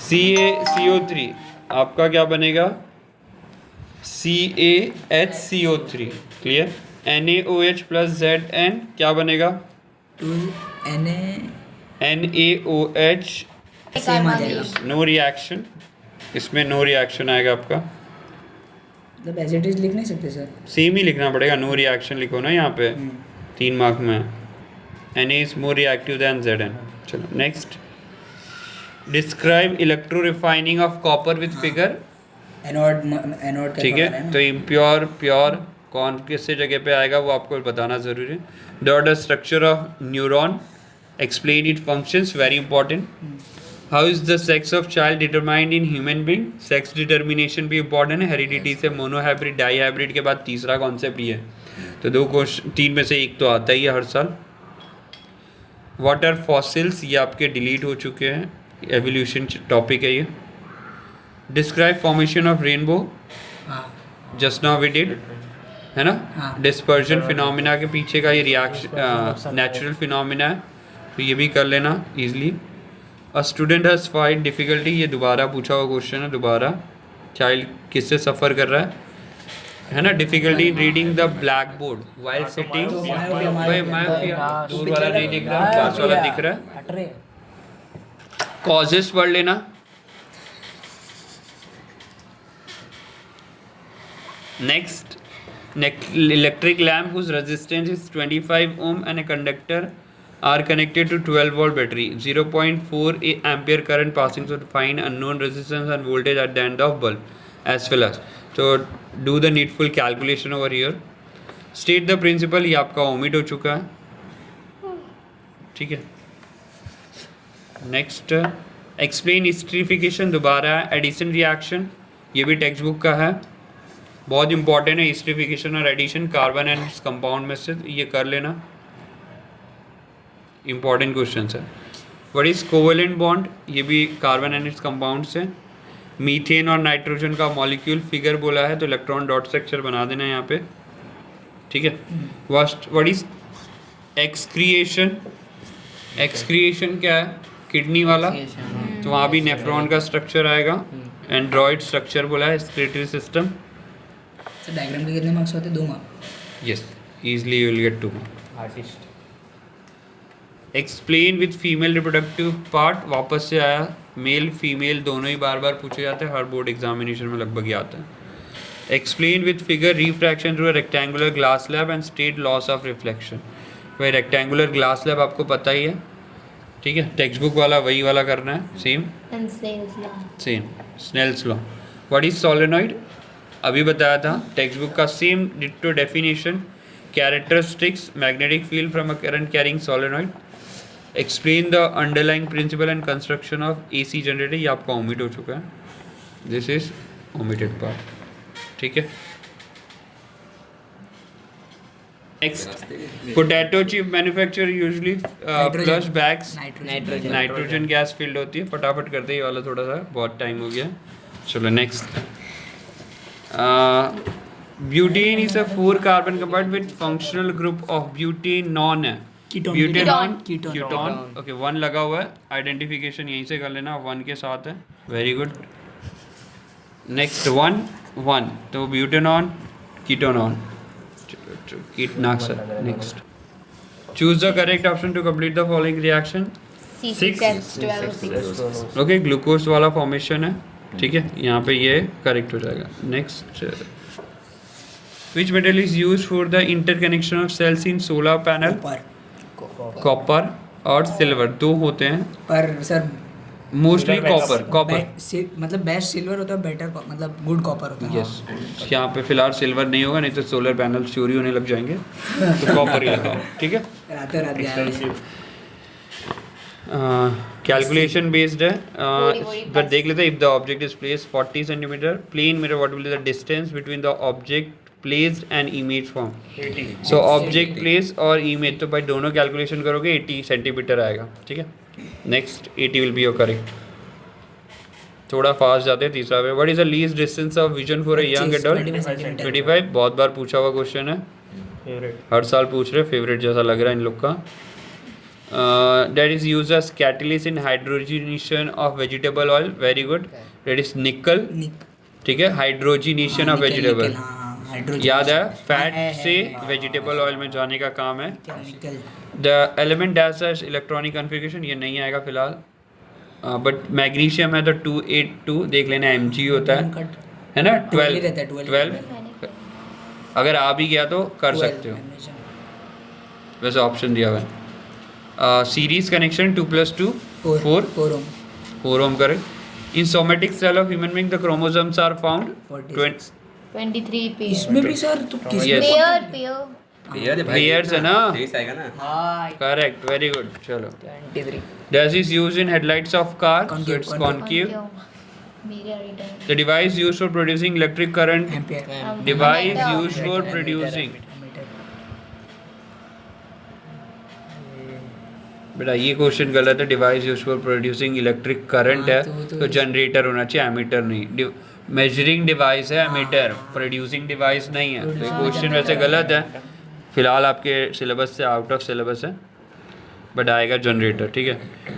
CaCO3 आपका क्या बनेगा? CaHCO3 clear. NaOH plus Zn क्या बनेगा? NaOH सेम आ जाएगा, नो रिएक्शन, इसमें नो रिएक्शन आएगा आपका। मतलब एज इट इज लिख नहीं सकते सर? सेम ही लिखना पड़ेगा, नो रिएक्शन लिखो ना यहाँ पे, 3 मार्क में। Na is more reactive than Zn। चलो next, describe electro refining of copper with figure. Anode ठीक है, तो इम्प्योर प्योर कौन किस जगह पे आएगा वो आपको बताना ज़रूरी है। The structure of neuron, explain it functions, very important. How is the sex of child determined in human being, sex determination भी इंपॉर्टेंट है। हेरिडिटी से मोनोहाइब्रिड डाईहाइब्रिड के बाद तीसरा कॉन्सेप्ट ये है, तो 2 क्वेश्चन 3 में से एक तो आता ही है हर साल। वाटर फॉसिल्स ये आपके डिलीट हो चुके हैं, एवोल्यूशन टॉपिक है ये। Describe formation of rainbow, just now we did, है ना। डिस्पर्जन फिनोमिना के पीछे का ये रिएक्शन नेचुरल फिनोमिना है, तो ये भी कर लेना easily. A student has find difficulty, ये दोबारा पूछा हुआ क्वेश्चन है, दोबारा चाइल्ड किससे सफ़र कर रहा है ना। Difficulty in reading the black board while sitting, भाई मायोपिया दूर वाला नहीं दिख रहा, पास वाला दिख रहा है। कॉजेस पढ़ लेना। Next, electric lamp whose resistance is 25 ohm and a conductor are connected to 12 volt battery, 0.4 ampere current passing through, find unknown resistance and voltage at the end of bulb as well as, so do the needful calculation over here. State the principle, ये आपका omit हो चुका है, ठीक है। Next, explain हिस्ट्रीफिकेशन, दोबारा addition reaction, ये भी टेक्स्ट बुक का है, बहुत इंपॉर्टेंट है। हिस्ट्रीफिकेशन और एडिशन कार्बन एंड कंपाउंड में से ये कर लेना, इंपॉर्टेंट क्वेश्चन है। व्हाट इज कोवेलेंट बॉन्ड, ये भी कार्बन एंड इट्स कंपाउंड से। मीथेन और नाइट्रोजन का मॉलिक्यूल फिगर बोला है तो इलेक्ट्रॉन डॉट स्ट्रक्चर बना देना यहाँ पे, ठीक है। व्हाट इज एक्सक्रिएशन, एक्सक्रिएशन क्या है, किडनी वाला, तो वहाँ भी नेफ्रॉन का स्ट्रक्चर आएगा। एंड्रॉइड स्ट्रक्चर बोला है, एक्सक्रीटरी सिस्टम। सर डायग्राम के कितने मार्क्स होते हैं? 2 marks. Yes, easily you will get 2 marks. Artist, explain with female reproductive part, वापस से आया, मेल फीमेल दोनों ही बार बार पूछे जाते हैं, हर बोर्ड एग्जामिनेशन में लगभग ही आता है। Explain with figure refraction through a rectangular glass slab and state loss of reflection. भाई रेक्टेंगुलर ग्लास स्लैब आपको पता ही है, ठीक है, टेक्स्ट बुक वाला वही वाला करना है, same Snell's law. What is solenoid, अभी बताया था, टेक्स्ट बुक का same ditto definition. Characteristics, magnetic field from a current carrying solenoid. Explain the underlying principle and construction of AC generator, ये आपका ओमिट हो चुका है, दिस इज ओमिटेड पार्ट, ठीक है। Next, potato chip manufacture usually flush bags, nitrogen gas field होती है। फटाफट करते ही वाला, थोड़ा सा बहुत टाइम हो गया, चलो next. Butane is a 4 carbon compound with functional group of butanone है, ब्यूटेनॉन कीटोन, ओके 1 लगा हुआ है, आइडेंटिफिकेशन यहीं से कर लेना, 1 के साथ है, वेरी गुड। नेक्स्ट 1 तो ब्यूटेनॉन कीटोनॉन, कीटनाशक। Next, choose the correct option to complete the following reaction. 6 okay, glucose वाला फॉर्मेशन है, ठीक है, यहाँ पे ये करेक्ट हो जाएगा। Next, which metal is use for the interconnection of cells in solar panel. Copper और सिल्वर 2 होते हैं, पर सर मोस्टली कॉपर मतलब बेस्ट सिल्वर होता है, बेटर मतलब गुड कॉपर होता है। यस, यहाँ पे फिलहाल सिल्वर नहीं होगा, नहीं तो सोलर पैनल चोरी होने लग जाएंगे, तो कॉपर ही लगाओ, ठीक है। रात कैलकुलेशन बेस्ड है, पर देख लेते हैं। If the object is place 40 centimetre plane mirror, what will be the distance between the object placed and image form. So object place और इमेज, तो भाई दोनों कैलकुलेशन करोगे 80 सेंटीमीटर आएगा, ठीक है। Next 80 will be your correct, थोड़ा fast जाते हैं तीसरा पे। What is the least distance of vision for a young adult. 25, बहुत बार पूछा हुआ क्वेश्चन है, हर साल पूछ रहे, फेवरेट जैसा लग रहा है इन लोग का। that is used as catalyst in hydrogenation of vegetable oil. Very good. That is nickel. ठीक है, हाइड्रोजिनेशन ऑफ वेजिटेबल, याद है, फैट से वेजिटेबल ऑयल में जाने का काम है. The element dash has electronic configuration, ये नहीं आएगा फिलहाल, बट मैग्नीशियम है तो 282 देख लेना, Mg होता है ना, 12. अगर आ भी गया तो कर सकते हो, वैसे ऑप्शन दिया हुआ है. Series connection 2+2 4 ohm correct. In somatic cell of human being, the chromosomes are found 23 pair. इसमें भी सर तो किस Yes. पेयर Pairs है ना, तेईस आएगा ना. correct, very good. चलो, 23 this is used in headlights of car, so Concave, it's concave. concave. मेरे return. The device used for producing electric current, ampere device used for producing, बेटा ये question गलत है. Device use for producing electric current है तो generator होना चाहिए, ammeter नहीं. मेजरिंग डिवाइस है एमीटर, प्रोड्यूसिंग डिवाइस नहीं है, तो ये क्वेश्चन वैसे गलत है. फिलहाल आपके सिलेबस से आउट ऑफ सिलेबस है, बट आएगा जनरेटर. ठीक है.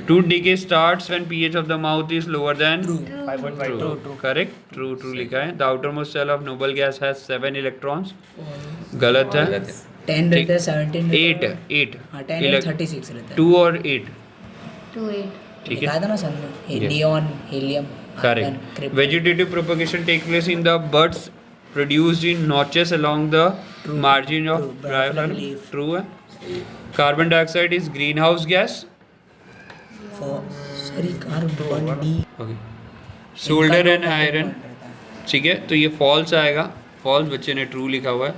Tooth decay starts when pH of the mouth is lower than 5.5. Correct, true लिखा है. The outermost shell of noble gas has 7 electrons, गलत है. 10 रहता है, 17 8 हाँ 10 और 36 रहता है. 2 और 8 2 8. ठीक लिखा है. था ना सन में, neon, helium, Correct. Vegetative propagation takes place in the buds produced in notches along the margin of bryophyllum. leaf. True है. Carbon dioxide is greenhouse gas. Sorry carbon D. Okay. Solder and iron. ठीक है, तो ये false आएगा. False बच्चे ने true लिखा हुआ है.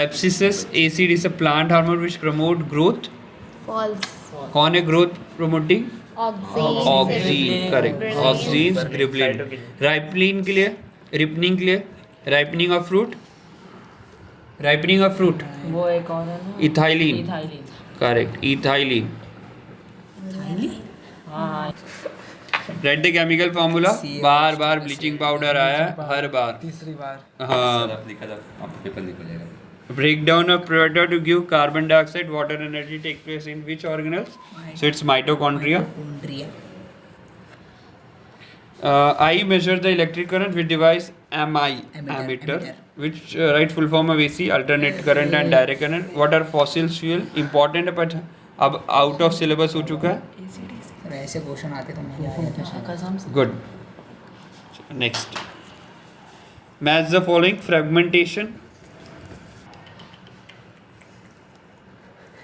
Abscesses acid is a plant hormone which promote growth. False. कौन है growth promoting? Auxin. Correct. Auxin, gibberellin. Ripening के लिए, रिपनिंग के लिए, ripening of fruit, ripening of fruit, वो एक और है ना, इथाइलिन. इथाइलिन. Correct, ethylene. हाँ राइट द केमिकल फार्मूला. बार बार ब्लीचिंग पाउडर आया है, हर बार. तीसरी बार. हाँ. सर, आप लिखा था, आपको पेपर लिख हो जाएगा. Breakdown of predator to give carbon dioxide, water energy take place in which organelles? So it's mitochondria. I measure the electric current with device MI, ammeter, which right full form of AC, alternate current and direct current. What are fossil fuel? Important है, but अब out of syllabus हो चुका है. Sir ऐसे question आते तो नहीं आया था शायद. कसम से. Good. Next. Match the following. Fragmentation.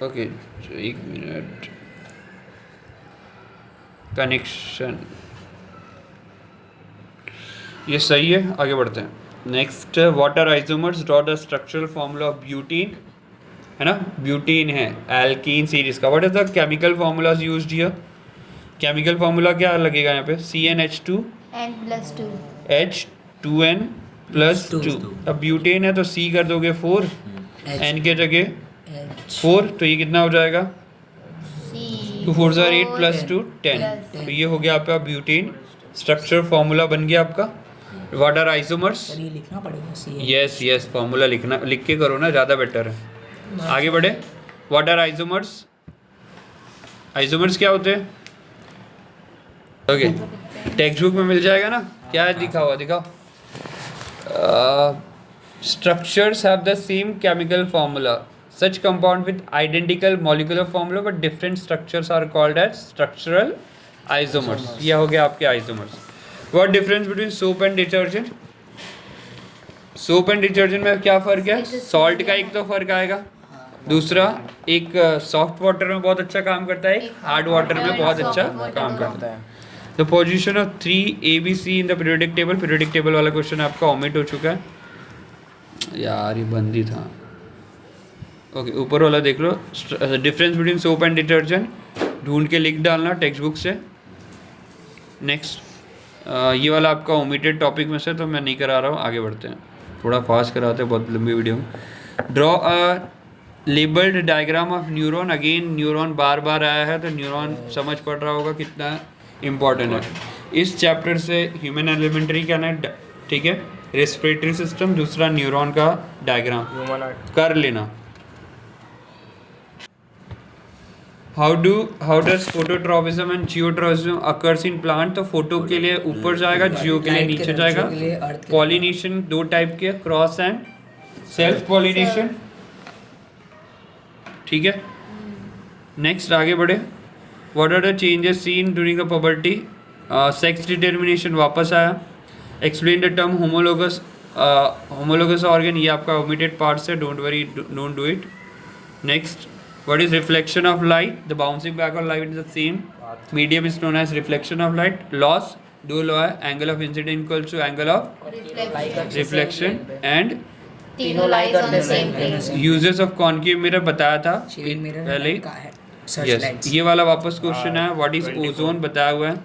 Okay, एक मिनट. कनेक्शन ये सही है, आगे बढ़ते हैं. Next, water isomers. Draw the structural formula of butene, है ना, ब्यूटीन है एल्कीन सीरीज का. What is the chemical formulas used here? Chemical formula क्या लगेगा यहाँ पे? CnH2 N+2. H2n+2. अब ब्यूटेन है तो C कर दोगे 4, N के जगह 4, तो ये कितना हो जाएगा? 2 4 8 + 2 10. तो ये हो गया आपका ब्यूटेन. स्ट्रक्चर फॉर्मूला बन गया आपका. Water isomers. सर ये लिखना पड़ेगा सी. यस फॉर्मूला लिखना, लिख के करो ना, ज़्यादा बेटर है. आगे बढ़े. Water isomers. आइसोमर्स क्या होते हैं? ओके, टेक्स्ट बुक में मिल जाएगा ना. क्या है लिखा हुआ, दिखाओ. Structures have the same chemical formula. Such compound with identical molecular formula but different structures are called as structural isomers. यह हो गया आपके isomers. What difference between soap and detergent? Soap and detergent में क्या फ़र्क है? Salt का एक तो फ़र्क आएगा, दूसरा एक सॉफ्ट वाटर में बहुत अच्छा काम करता है, हार्ड वाटर में बहुत अच्छा काम करता है. The position of 3 ABC in the periodic table. Periodic table वाला क्वेश्चन आपका ओमिट हो चुका है यार, ये बंदी था. ओके, ऊपर वाला देख लो. Difference between soap and detergent ढूंढ के लिख डालना टेक्स्ट बुक से. नेक्स्ट, ये वाला आपका ओमिटेड टॉपिक में से, तो मैं नहीं करा रहा हूँ. आगे बढ़ते हैं, थोड़ा फास्ट कराते हैं, बहुत लंबी वीडियो में. Draw a labelled diagram of neuron. Again neuron बार बार आया है, तो न्यूरॉन समझ पड़ रहा होगा कितना इम्पॉर्टेंट है. इस चैप्टर से ह्यूमन एलिमेंट्री का ना, ठीक है, रेस्पिरेटरी सिस्टम, दूसरा न्यूरॉन का डायग्राम कर लेना. How does phototropism and geotropism occurs in plant? तो फोटो के लिए ऊपर जाएगा, जियो के लिए Light के नीचे लिए, जाएगा। जियो के लिए अर्थ के लिए। पॉलिनेशन दो टाइप के, क्रॉस एंड सेल्फ पॉलिनेशन। ठीक है, नेक्स्ट आगे बढ़े। What are the changes seen during the puberty? Sex determination वापस आया। Explain the term homologous organ, ये आपका ओमिटेड पार्ट्स है, don't worry, don't do it. Next, what is reflection of light? The bouncing back of light is the same. Medium is known as reflection of light. Loss, दो law है, angle of incidence equals to angle of reflection and तीनों light on the same plane. uses of concave mirror बताया था shaving mirror पहले ही। का है, search Yes, lens. ये वाला वापस क्वेश्चन है। व्हाट इज ओजोन बताया हुआ है।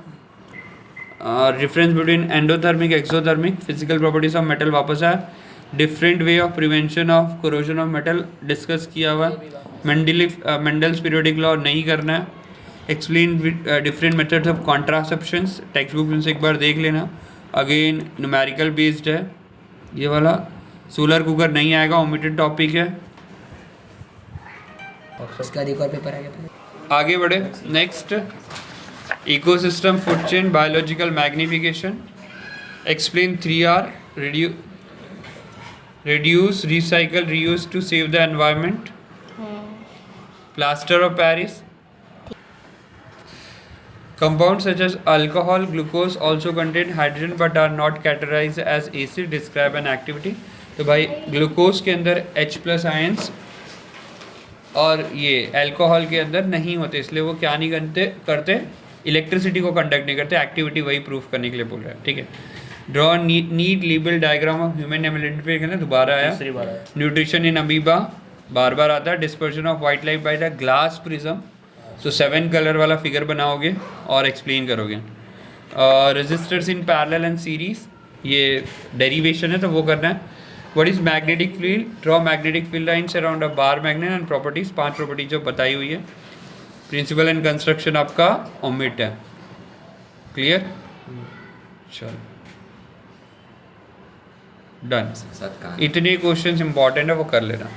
Difference between endothermic exothermic, physical properties of metal वापस है। Different way of prevention of corrosion of metal discuss किया हुआ है। मेंडल्स पीरियोडिक लॉ नहीं करना है। Explain different methods of contraceptions, textbook में से एक बार देख लेना। अगेन न्यूमेरिकल बेस्ड है ये वाला। सोलर कुकर नहीं आएगा, ओमिटेड टॉपिक है। उसका एक और पेपर आ गया। आगे बढ़े। Next, ecosystem, food chain, biological magnification. Explain 3R, reduce, recycle, reuse to save the environment. Plaster of Paris. Compounds such as alcohol, glucose also contain hydrogen but are not categorized as acid. Describe an activity. तो भाई glucose के अंदर H+ ions और ये alcohol के अंदर नहीं होते, इसलिए वो क्या नहीं करते इलेक्ट्रिसिटी को कंडक्ट नहीं करते। एक्टिविटी वही प्रूफ करने के लिए बोल रहा है। ठीक है, draw neat label diagram of human एमिलिटी। दोबारा आया। न्यूट्रिशन इन अमीबा बार बार आता है। Dispersion of white light by the glass prism, तो 7 कलर वाला फिगर बनाओगे और एक्सप्लेन करोगे। Resistors in parallel and series, ये डेरिवेशन है तो वो करना है। What is magnetic field? Draw magnetic field lines around a bar magnet and properties. 5 properties जो बताई हुई है। प्रिंसिपल एंड कंस्ट्रक्शन आपका ओमिट है। क्लियर? चलो डन। साथ कहा इतने क्वेश्चंस इंपॉर्टेंट है, वो कर लेना।